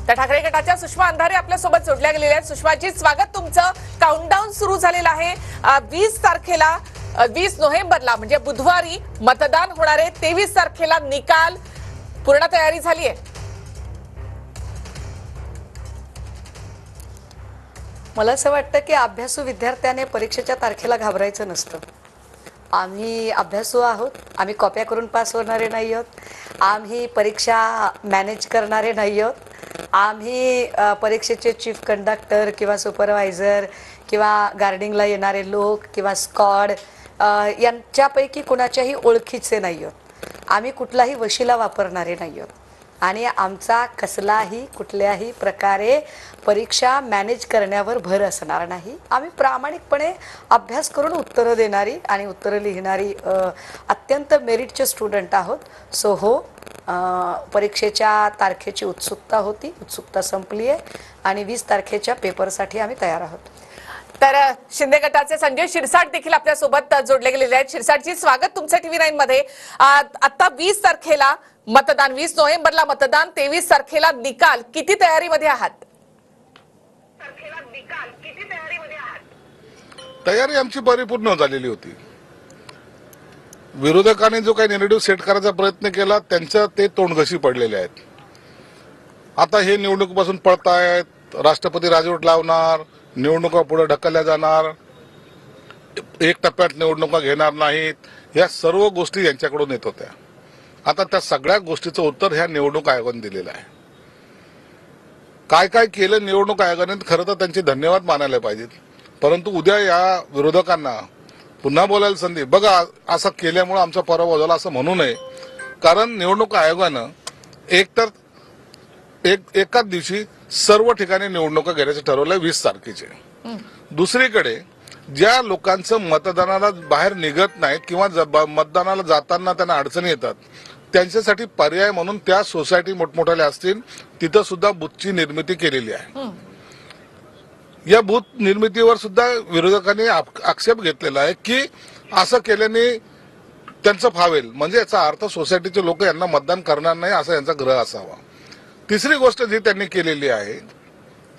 तर ठाकरे गटाच्या सुषमा अंधारे आपल्या सोबत जोडल्या गेलेल्या आहेत। सुषमाजी, स्वागत तुमचं। काउंटडाऊन सुरू झालेलं आहे। 20 तारखेला 20 नोव्हेंबरला म्हणजे बुधवारी मतदान होणार आहे। 23 तारखेला निकाल। पूर्ण तयारी झाली आहे। मला असं वाटतं की अभ्यासू विद्यार्थ्याने परीक्षेच्या तारखेला घाबरायचं नसतं। आम्ही अभ्यासू आहोत, आम्ही कॉप्या करून पास होणारे नाही आहोत, आम्ही परीक्षा मॅनेज करणारे नाही आहोत, आम्ही परीक्षेचे चीफ कंडक्टर किंवा सुपरवायझर किंवा गार्डिंगला येणारे लोक किंवा स्क्वॉड यांच्यापैकी कुणाच्याही ओळखीचे नाही आहोत। आम्ही कुठलाही वशिला वापरणारे नाही आहोत आणि आमचा कसलाही कुठल्याही प्रकारे परीक्षा मॅनेज करण्यावर भर असणार नाही। आम्ही प्रामाणिकपणे अभ्यास करून उत्तरं देणारी आणि उत्तरं लिहिणारी अत्यंत मेरिटचे स्टुडंट आहोत। सो हो, परीक्षेच्या तारखेची उत्सुकता होती, उत्सुकता संपली आहे आणि 20 तारखेच्या पेपरसाठी आम्ही तयार आहोत। तर शिंदे गटाचे संजय शिरसाट देखील आपल्या सोबत जोडले गेलेले आहेत। शिरसाटजी, स्वागत तुमचं TV9 मध्ये। आता 20 तारखेला मतदान, 20 नोव्हेंबरला मतदान, 23 तारखेला निकाल। किती तयारीमध्ये आहात? तयारी आमची परिपूर्ण झालेली होती। विरोधकांनी जो काही नेरेटिव्ह सेट करायचा प्रयत्न केला त्यांच्या ते तोंडघशी पडलेले आहेत। आता हे निवडणुकीपासून पळतायत, राष्ट्रपती राजवट लावणार, निवडणुका पुढे ढकलल्या जाणार, एक टप्प्यात निवडणुका घेणार नाहीत, या सर्व गोष्टी यांच्याकडून येत होत्या। आता त्या सगळ्या गोष्टीचं उत्तर ह्या निवडणूक आयोगाने दिलेलं आहे। काय काय केलं निवडणूक आयोगाने, खरं तर त्यांचे धन्यवाद मानायला पाहिजेत, परंतु उद्या या विरोधकांना पुन्हा बोलायला संधी, बघा असं केल्यामुळे आमचा पराभव झाला असं म्हणू नये, कारण निवडणूक आयोगानं एकतर एकाच दिवशी सर्व ठिकाणी निवडणुका घेण्याचं ठरवलंय 20 तारखेचे। दुसरीकडे ज्या लोकांचं मतदानाला बाहेर निघत नाहीत किंवा मतदानाला जाताना त्यांना अडचणी येतात त्यांच्यासाठी पर्याय म्हणून त्या सोसायटी मोठमोठ्याल्या असतील तिथं सुद्धा बूथची निर्मिती केलेली आहे। या बूथ निर्मितीवर सुद्धा विरोधकांनी आक्षेप घेतलेला आहे की असं केल्याने त्यांचं फावेल, म्हणजे याचा अर्थ सोसायटीचे लोक यांना मतदान करणार नाही असा यांचा ग्रह असावा। तिसरी गोष्ट जी त्यांनी केलेली आहे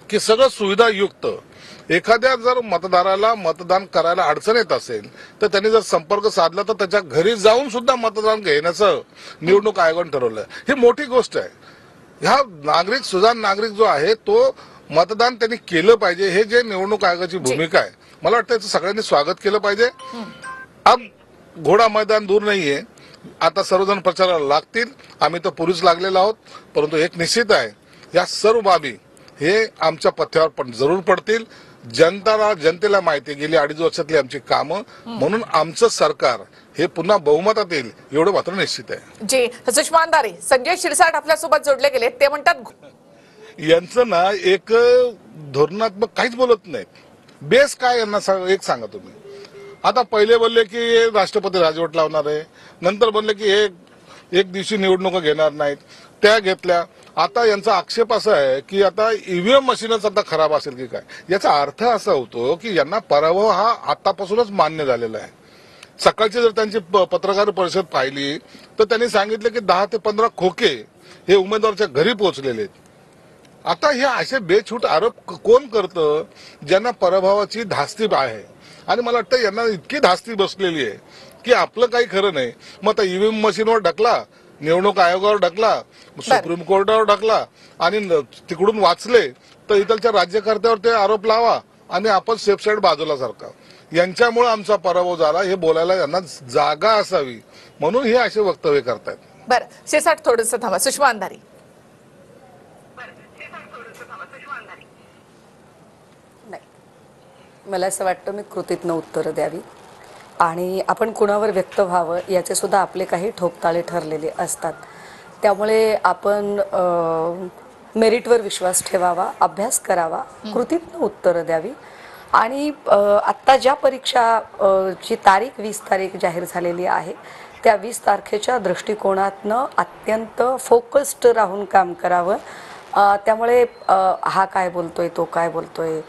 की सगळं सुविधायुक्त, एखाद्या जर मतदाराला मतदान करायला अडचण येत असेल तर त्यांनी जर संपर्क साधला तर त्याच्या घरी जाऊन सुद्धा मतदान घेण्याचं निवडणूक आयोगाने ठरवलं। ही मोठी गोष्ट आहे। ह्या नागरिक, सुजाण नागरिक जो आहे तो मतदान त्यांनी केलं पाहिजे, हे जे निवडणूक आयोगाची भूमिका आहे, मला वाटतं याचं सगळ्यांनी स्वागत केलं पाहिजे। अब घोडा मैदान दूर नाहीये, आता सर्वजण प्रचाराला लागतील, आम्ही तर पूर्वीच लागलेलो आहोत, परंतु एक निश्चित आहे, या सर्व बाबी हे आमच्या पथ्यावर पण जरूर पडतील। जनतेला माहिती गेली 2.5 वर्षातली आमची कामं, म्हणून आमचं सरकार हे पुन्हा बहुमतात येईल एवढं मात्र निश्चित आहे। जी, सुषमा अंधारे, संजय शिरसाट आपल्या सोबत जोडले गेले, ते म्हणतात यांचं ना एक धोरणात्मक काहीच बोलत नाहीत। बेस काय यांना एक सांगा तुम्ही। आता पहिले बोलले की राष्ट्रपती राजवट लावणार आहे, नंतर बोलले की एक दिवशी निवडणुका घेणार नाहीत, त्या घेतल्या। आता यांचा आक्षेप असा आहे की आता ईव्हीएम मशीनच आता खराब असेल की काय। याचा अर्थ असा होतो की यांना पराभव हा आतापासूनच मान्य झालेला आहे। सकाळची जर त्यांची पत्रकार परिषद पाहिली तर त्यांनी सांगितलं की 10 ते 15 खोके हे उमेदवाराच्या घरी पोहोचलेले आहेत। आता हे असे बेछूट आरोप कोण करतं ज्यांना पराभवाची धास्ती आहे, आणि मला वाटतं यांना इतकी धास्ती बसलेली आहे की आपलं काही खरं नाही। मग आता ईव्हीएम मशीनवर ढकला, निवडणूक आयोगावर ढकला, सुप्रीम कोर्टावर ढकला आणि तिकडून वाचले तर इथलच्या राज्यकर्त्यावर ते आरोप लावा आणि आपण सेफ साईड बाजूला सारखा। यांच्यामुळे आमचा पराभव झाला हे बोलायला यांना जागा असावी, म्हणून हे असे वक्तव्य करतायत। बरं, शिरसाट थोडंसं थांबा। सुषमा अंधारे, मला असं वाटतं मी कृतीतनं उत्तरं द्यावी आणि आपण कुणावर व्यक्त व्हावं याचे सुद्धा आपले काही ठोकताळे ठरलेले असतात। त्यामुळे आपण मेरिटवर विश्वास ठेवावा, अभ्यास करावा, कृतीतनं उत्तरं द्यावी आणि आत्ता ज्या परीक्षा ची तारीख 20 तारीख जाहीर झालेली आहे त्या 20 तारखेच्या दृष्टिकोनातनं अत्यंत फोकस्ड राहून काम करावं। त्यामुळे हा काय बोलतोय, तो काय बोलतोय,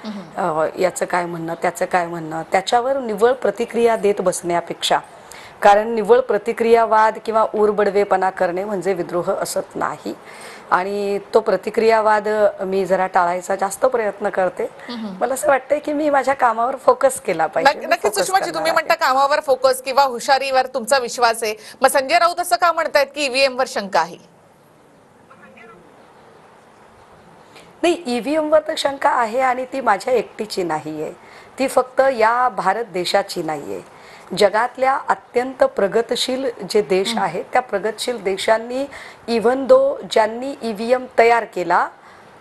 याचं काय म्हणणं, त्याचं काय म्हणणं, त्याच्यावर निव्वळ प्रतिक्रिया देत बसण्यापेक्षा कारण निव्वळ प्रतिक्रियावाद किंवा उरबडवेपणा करणे म्हणजे विद्रोह असत नाही. आणि तो प्रतिक्रियावाद मी जरा टाळायचा जास्त प्रयत्न करते. मला असं वाटतंय की मी माझ्या कामावर फोकस केला पाहिजे. मी नक्कीच focus सुषमाजी, करणार तुम्ही आहे. म्हणता कामावर फोकस किंवा हुशारीवर तुमचा विश्वास आहे, मग संजय राऊत असं का म्हणतायत की ईव्हीएम वर शंका आहे? नाही, ईव्हीएम वर तर शंका आहे आणि ती माझ्या एकटीची नाहीये, ती फक्त या भारत देशाची नाहीये. जगातल्या अत्यंत प्रगतशील जे देश आहेत त्या प्रगतशील देशांनी इव्हन दो ज्यांनी ईव्हीएम तयार केला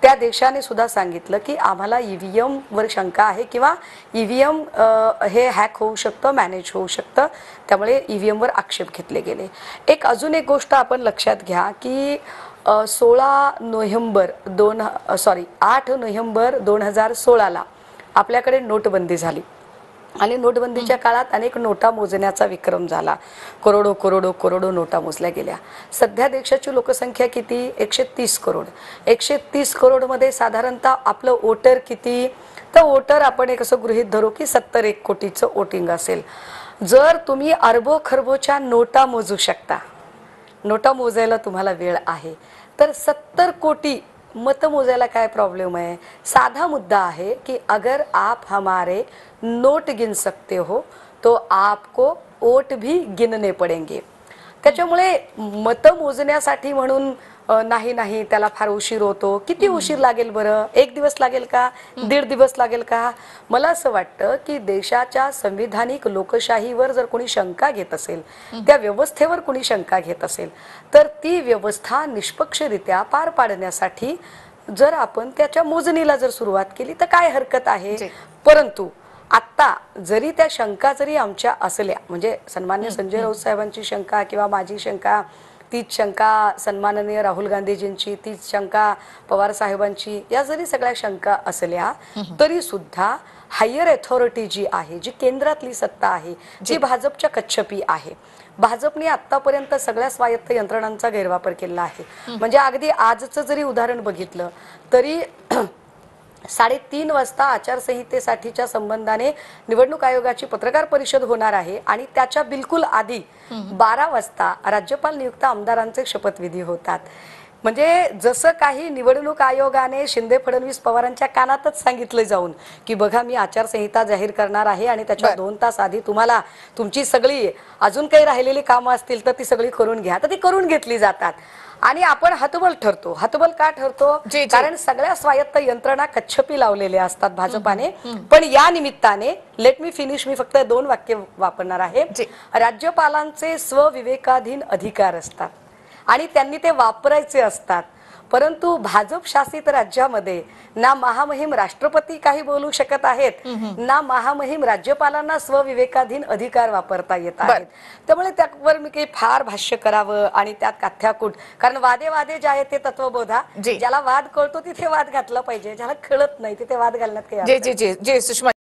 त्या देशाने सुद्धा सांगितलं की आम्हाला ईव्हीएम वर शंका आहे किंवा ईव्हीएम हे हॅक होऊ शकतं, मॅनेज होऊ शकतं, त्यामुळे ईव्हीएम वर आक्षेप घेतले गेले. अजून एक गोष्ट आपण लक्षात घ्या की 8 नोव्हेंबर 2016ला आपल्याकडे नोटबंदी झाली आणि नोटबंदीच्या काळात अनेक नोटा मोजण्याचा विक्रम झाला. करोडो करोडो करोडो नोटा मोजल्या गेल्या. सध्या देशाची लोकसंख्या किती? 130 करोड. 130 करोड मध्ये साधारणतः आपलं वोटर किती? तर वोटर आपण एक असं गृहीत धरू की 71 कोटीचं वोटिंग असेल. जर तुम्ही अरबो खरबोच्या नोटा मोजू शकता, नोटा मोजायला तुम्हाला वेळ आहे, तर 70 कोटी मत मोजायला काय प्रॉब्लेम आहे? साधा मुद्दा आहे कि अगर आप हमारे नोट गिन सकते हो तो आपको वोट भी गिनने पडेंगे. त्याच्यामुळे मत मोजण्यासाठी म्हणून नाही त्याला फार उशीर होतो. किती उशीर लागेल बरं? 1 दिवस लागेल का? 1.5 दिवस लागेल का? मला असं वाटतं की देशाच्या संविधानिक लोकशाहीवर जर कोणी शंका घेत असेल, त्या व्यवस्थेवर कोणी शंका घेत असेल, तर ती व्यवस्था निष्पक्षरित्या पार पाडण्यासाठी जर आपण त्याच्या मोजणीला जर सुरुवात केली तर काय हरकत आहे? परंतु आता जरी त्या शंका जरी आमच्या असल्या, म्हणजे सन्मान्य संजय राऊत साहेबांची शंका किंवा माझी शंका, तीच शंका सन्माननीय राहुल गांधीजींची, तीच शंका पवार साहेबांची, या जरी सगळ्या शंका असल्या तरी सुद्धा हायर अथॉरिटी जी आहे, जी केंद्रातली सत्ता आहे, जी भाजपच्या कच्छपी आहे, भाजपने आतापर्यंत सगळ्या स्वायत्त यंत्रणांचा गैरवापर केला आहे. म्हणजे अगदी आजचं जरी उदाहरण बघितलं तरी 3:30 वाजता आचारसंहितेसाठीच्या संबंधाने निवडणूक आयोगाची पत्रकार परिषद होणार आहे आणि त्याच्या बिलकुल आधी 12 वाजता राज्यपाल नियुक्त आमदारांचे शपथविधी होतात. म्हणजे जसं काही निवडणूक आयोगाने शिंदे फडणवीस पवारांच्या कानातच सांगितलं जाऊन की बघा मी आचारसंहिता जाहीर करणार आहे आणि त्याच्या 2 तास आधी तुम्हाला तुमची सगळी अजून काही राहिलेली कामं असतील तर ती सगळी करून घ्या, तर ती करून घेतली जातात. आणि आपण हतबल ठरतो. हतबल का ठरतो? कारण सगळ्या स्वायत्त यंत्रणा कच्छपी लावलेल्या असतात भाजपाने. पण या निमित्ताने लेट मी फिनिश, मी फक्त 2 वाक्य वापरणार आहे. राज्यपालांचे स्वविवेकाधीन अधिकार असतात आणि त्यांनी ते वापरायचे असतात. परंतु भाजप शासित राज्यामध्ये ना महामहिम राष्ट्रपती काही बोलू शकत आहेत, ना महामहिम राज्यपालांना स्वविवेकाधीन अधिकार वापरता येत आहेत. त्यामुळे त्यावर मी काही फार भाष्य करावं आणि त्यात काथ्याकूट, कारण वादे जे आहे ते तत्वबोधा, ज्याला वाद कळतो तिथे वाद घातला पाहिजे, ज्याला कळत नाही तिथे वाद घालण्यात काही सुषमा